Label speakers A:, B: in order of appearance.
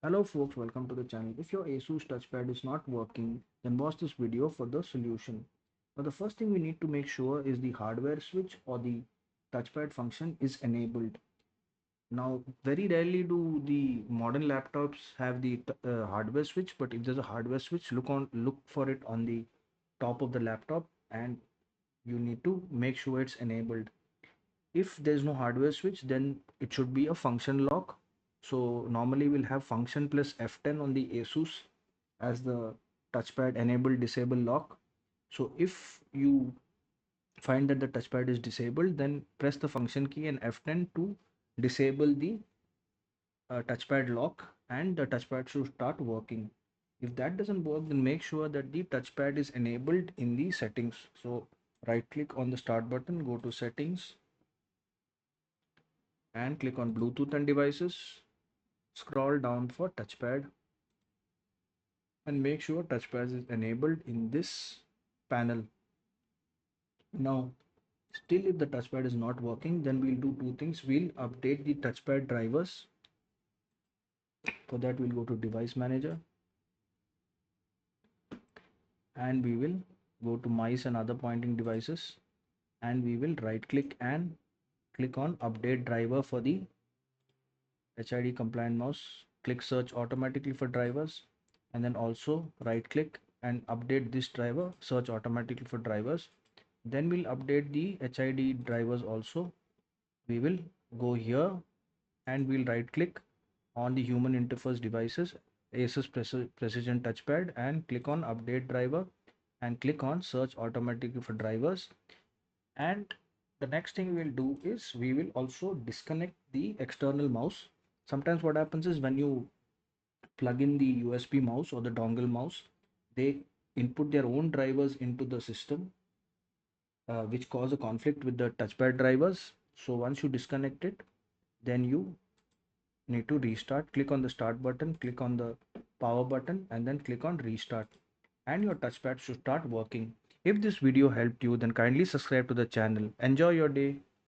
A: Hello folks, welcome to the channel. If your Asus touchpad is not working, then watch this video for the solution. Now the first thing we need to make sure is the hardware switch or the touchpad function is enabled. Now very rarely do the modern laptops have the hardware switch, but if there's a hardware switch, look for it on the top of the laptop and you need to make sure it's enabled. If there's no hardware switch, then it should be a function lock. So normally we'll have function plus F10 on the Asus as the touchpad enable disable lock. So if you find that the touchpad is disabled, then press the function key and F10 to disable the touchpad lock, and the touchpad should start working. If that doesn't work, then make sure that the touchpad is enabled in the settings. So right click on the start button, go to settings and click on Bluetooth and devices. Scroll down for touchpad and make sure touchpad is enabled in this panel. Now, still if the touchpad is not working, then we'll do two things. We'll update the touchpad drivers. For that, we'll go to device manager and we will go to mice and other pointing devices, and we will right click and click on update driver for the HID compliant mouse. Click search automatically for drivers, and then also right click and update this driver, search automatically for drivers. Then we'll update the HID drivers also. We will go here and we'll right click on the human interface devices, Asus Precision Touchpad, and click on update driver and click on search automatically for drivers. And the next thing we'll do is we will also disconnect the external mouse. Sometimes what happens is when you plug in the USB mouse or the dongle mouse, they input their own drivers into the system, which cause a conflict with the touchpad drivers. So once you disconnect it, then you need to restart. Click on the start button, click on the power button, and then click on restart, and your touchpad should start working. If this video helped you, then kindly subscribe to the channel. Enjoy your day.